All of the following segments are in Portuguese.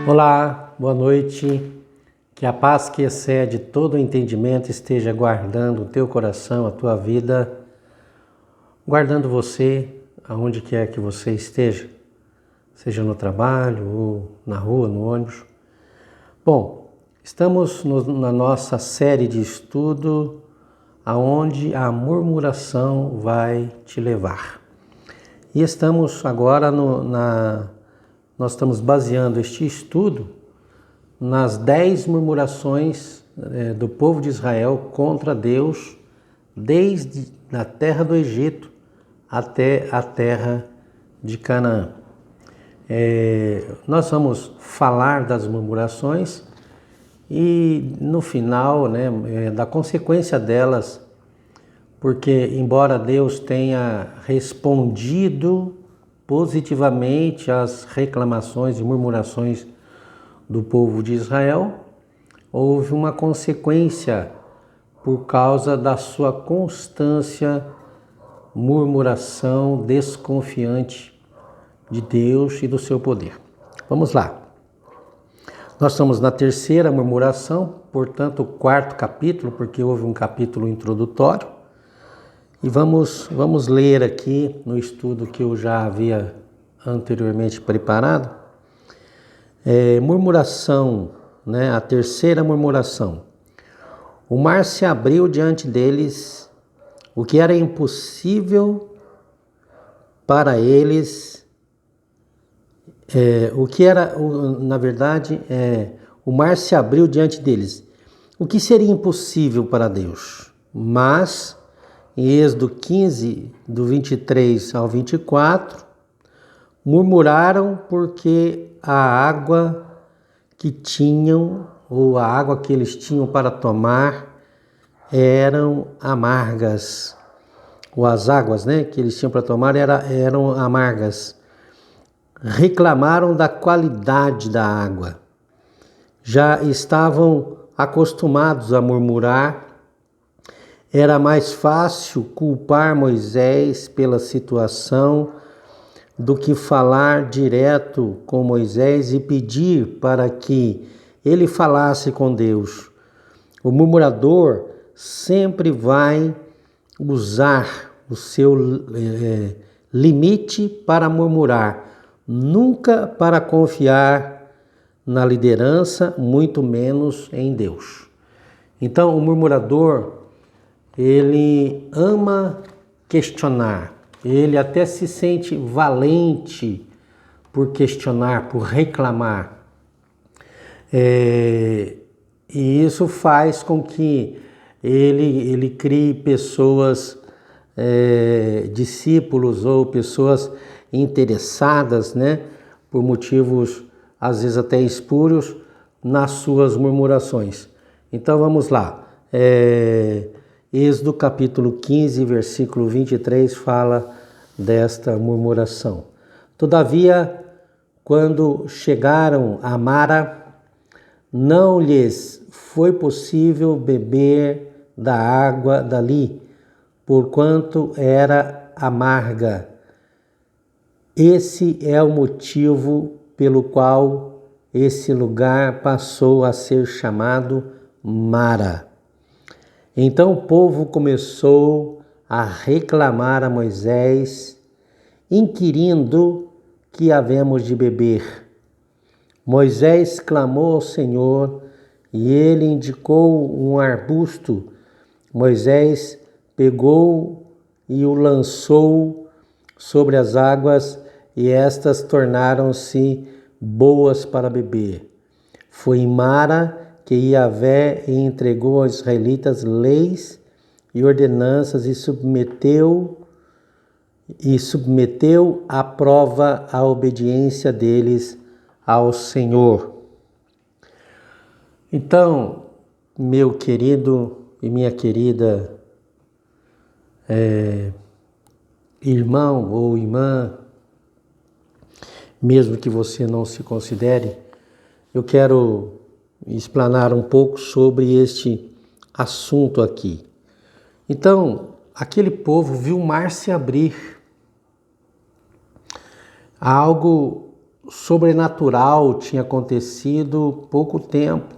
Olá, boa noite. Que a paz que excede todo o entendimento esteja guardando o teu coração, a tua vida, guardando você aonde quer que você esteja, seja no trabalho ou na rua, no ônibus. Bom, estamos na nossa série de estudo aonde a murmuração vai te levar. E estamos agora nós estamos baseando este estudo nas 10 murmurações do povo de Israel contra Deus, desde a terra do Egito até a terra de Canaã. Nós vamos falar das murmurações e no final, da consequência delas, porque embora Deus tenha respondido positivamente às reclamações e murmurações do povo de Israel, houve uma consequência por causa da sua constância, murmuração, desconfiante de Deus e do seu poder. Vamos lá. Nós estamos na terceira murmuração, portanto o quarto capítulo, porque houve um capítulo introdutório. E vamos ler aqui no estudo que eu já havia anteriormente preparado. Murmuração, a terceira murmuração. O mar se abriu diante deles, o que era impossível para eles, o mar se abriu diante deles, o que seria impossível para Deus. Mas, em Êxodo 15, do 23 ao 24, murmuraram porque a água que tinham, ou a água que eles tinham para tomar, eram amargas. Ou as águas que eles tinham para tomar eram amargas. Reclamaram da qualidade da água. Já estavam acostumados a murmurar. Era mais fácil culpar Moisés pela situação do que falar direto com Moisés e pedir para que ele falasse com Deus. O murmurador sempre vai usar o seu limite para murmurar, nunca para confiar na liderança, muito menos em Deus. Então, o murmurador, ele ama questionar, ele até se sente valente por questionar, por reclamar. E isso faz com que ele crie pessoas, discípulos ou pessoas interessadas, por motivos às vezes até espúrios, nas suas murmurações. Então vamos lá. Êxodo capítulo 15, versículo 23, fala desta murmuração. Todavia, quando chegaram a Mara, não lhes foi possível beber da água dali, porquanto era amarga. Esse é o motivo pelo qual esse lugar passou a ser chamado Mara. Então o povo começou a reclamar a Moisés, inquirindo que havemos de beber. Moisés clamou ao Senhor e ele indicou um arbusto. Moisés pegou e o lançou sobre as águas e estas tornaram-se boas para beber. Foi em Mara que Yahvé entregou aos israelitas leis e ordenanças e submeteu à prova a obediência deles ao Senhor. Então, meu querido e minha querida irmão ou irmã, mesmo que você não se considere, eu quero explanar um pouco sobre este assunto aqui. Então, aquele povo viu o mar se abrir. Algo sobrenatural tinha acontecido pouco tempo.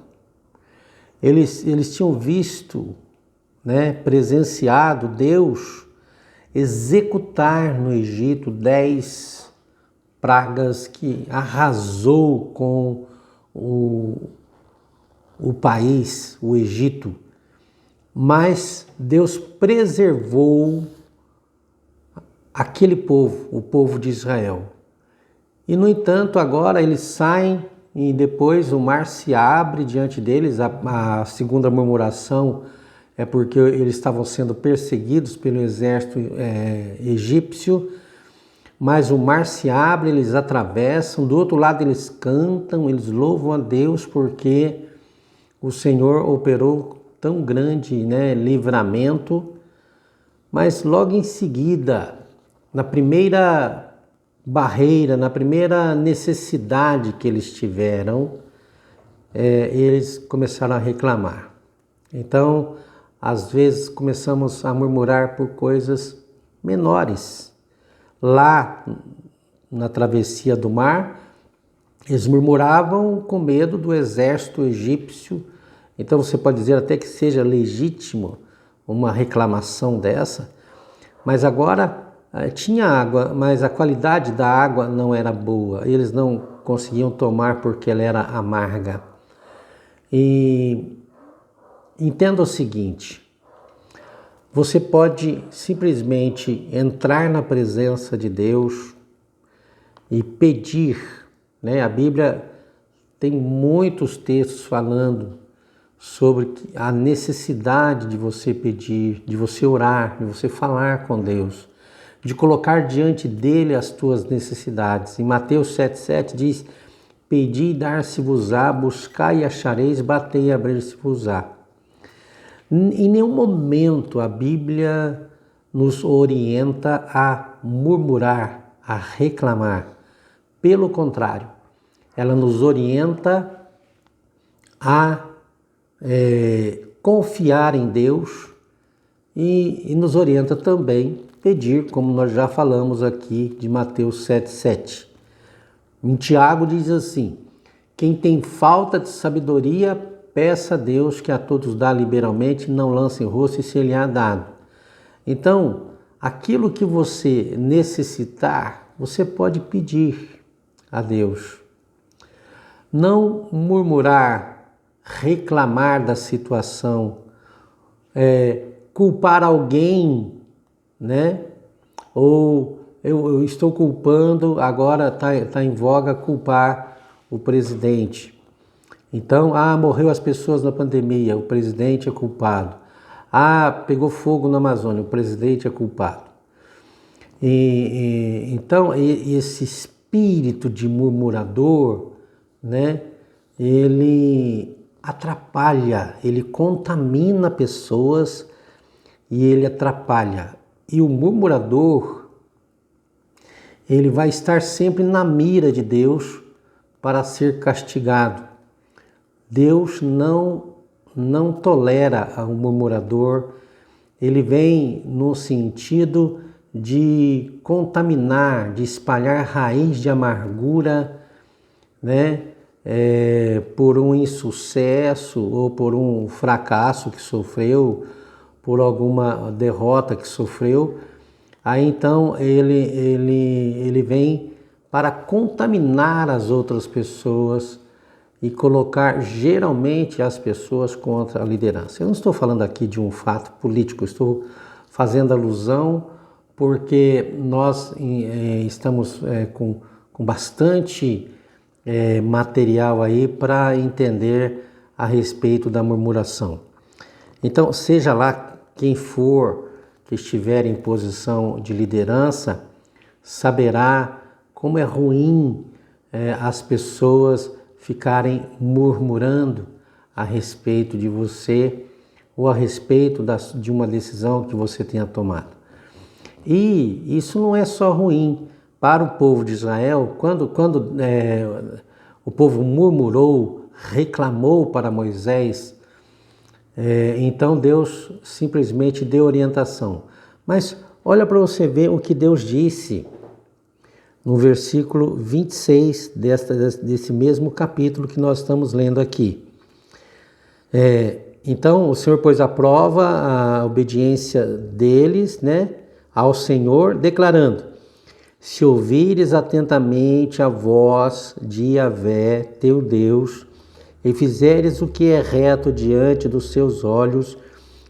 Eles tinham visto, né, presenciado Deus executar no Egito 10 pragas que arrasou com o país, o Egito. Mas Deus preservou aquele povo, o povo de Israel. E, no entanto, agora eles saem e depois o mar se abre diante deles. A segunda murmuração é porque eles estavam sendo perseguidos pelo exército egípcio, mas o mar se abre, eles atravessam, do outro lado eles cantam, eles louvam a Deus porque o Senhor operou tão grande, né, livramento. Mas logo em seguida, na primeira barreira, na primeira necessidade que eles tiveram, eles começaram a reclamar. Então, às vezes começamos a murmurar por coisas menores. Lá na travessia do mar, eles murmuravam com medo do exército egípcio. Então você pode dizer até que seja legítimo uma reclamação dessa, mas agora tinha água, mas a qualidade da água não era boa, eles não conseguiam tomar porque ela era amarga. E entenda o seguinte: você pode simplesmente entrar na presença de Deus e pedir, né? A Bíblia tem muitos textos falando sobre a necessidade de você pedir, de você orar, de você falar com Deus, de colocar diante dele as tuas necessidades. Em Mateus 7,7 diz: pedi e dar-se-vos-á, buscai e achareis, batei e abrir-se-vos-á. Em nenhum momento a Bíblia nos orienta a murmurar, a reclamar. Pelo contrário, ela nos orienta a confiar em Deus e nos orienta também a pedir, como nós já falamos aqui de Mateus 7,7. Em Tiago diz assim: quem tem falta de sabedoria, peça a Deus que a todos dá liberalmente, não lance em rosto e se lhe há dado. Então, aquilo que você necessitar, você pode pedir a Deus. Não murmurar, reclamar da situação, culpar alguém, né? Ou eu estou culpando, agora está em voga culpar o presidente. Então, morreu as pessoas na pandemia, o presidente é culpado. Pegou fogo na Amazônia, o presidente é culpado. Então, esse espírito de murmurador, né, ele atrapalha, ele contamina pessoas e ele atrapalha. E o murmurador, ele vai estar sempre na mira de Deus para ser castigado. Deus não tolera o murmurador, ele vem no sentido de contaminar, de espalhar raiz de amargura, né? Por um insucesso ou por um fracasso que sofreu, por alguma derrota que sofreu. Aí então ele vem para contaminar as outras pessoas e colocar geralmente as pessoas contra a liderança. Eu não estou falando aqui de um fato político, estou fazendo alusão porque nós estamos com bastante material aí para entender a respeito da murmuração. Então, seja lá quem for que estiver em posição de liderança, saberá como é ruim as pessoas ficarem murmurando a respeito de você ou a respeito de uma decisão que você tenha tomado. E isso não é só ruim para o povo de Israel. Quando o povo murmurou, reclamou para Moisés, então Deus simplesmente deu orientação. Mas olha para você ver o que Deus disse no versículo 26 desse mesmo capítulo que nós estamos lendo aqui. Então, o Senhor pôs à prova a obediência deles, né, ao Senhor, declarando: se ouvires atentamente a voz de Yahvé, teu Deus, e fizeres o que é reto diante dos seus olhos,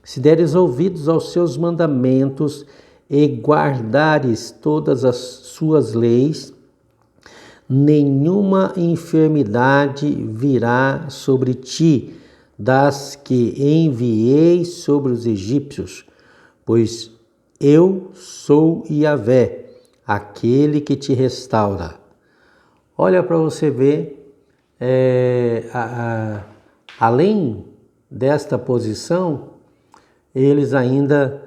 se deres ouvidos aos seus mandamentos e guardares todas as suas leis, nenhuma enfermidade virá sobre ti, das que enviei sobre os egípcios, pois eu sou Yahvé, aquele que te restaura. Olha para você ver, além desta posição, eles ainda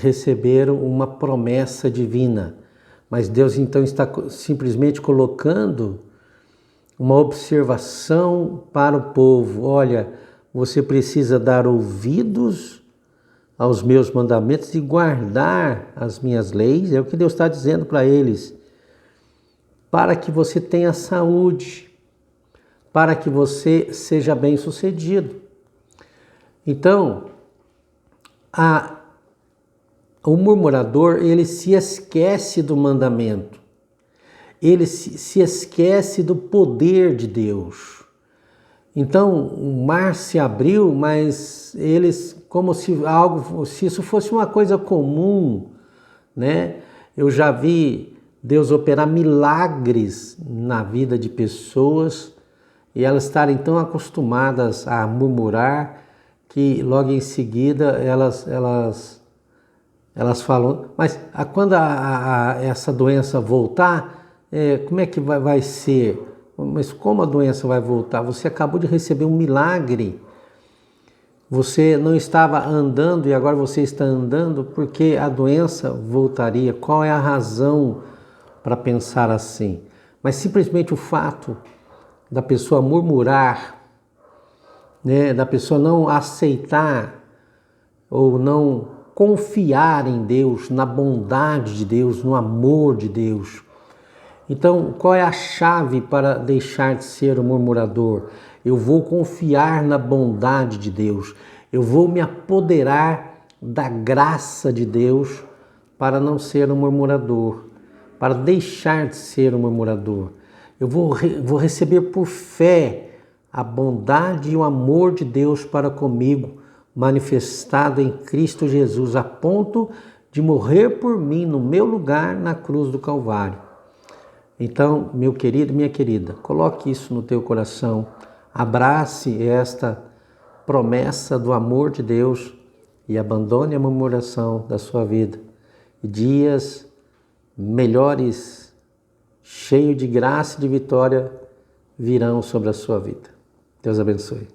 receberam uma promessa divina. Mas Deus então está simplesmente colocando uma observação para o povo. Olha, você precisa dar ouvidos aos meus mandamentos e guardar as minhas leis. É o que Deus está dizendo para eles. Para que você tenha saúde, para que você seja bem-sucedido. Então, o murmurador, ele se esquece do mandamento, ele se esquece do poder de Deus. Então, o mar se abriu, mas eles, como se isso fosse uma coisa comum, né? Eu já vi Deus operar milagres na vida de pessoas e elas estarem tão acostumadas a murmurar que logo em seguida elas falam, mas quando essa doença voltar, como é que vai ser? Mas como a doença vai voltar? Você acabou de receber um milagre. Você não estava andando e agora você está andando, porque a doença voltaria. Qual é a razão para pensar assim? Mas simplesmente o fato da pessoa murmurar, né, da pessoa não aceitar ou não confiar em Deus, na bondade de Deus, no amor de Deus. Então, qual é a chave para deixar de ser um murmurador? Eu vou confiar na bondade de Deus. Eu vou me apoderar da graça de Deus para não ser um murmurador, para deixar de ser um murmurador. Eu vou receber por fé a bondade e o amor de Deus para comigo, manifestado em Cristo Jesus, a ponto de morrer por mim no meu lugar na cruz do Calvário. Então, meu querido, minha querida, coloque isso no teu coração, abrace esta promessa do amor de Deus e abandone a murmuração da sua vida. E dias melhores, cheios de graça e de vitória, virão sobre a sua vida. Deus abençoe.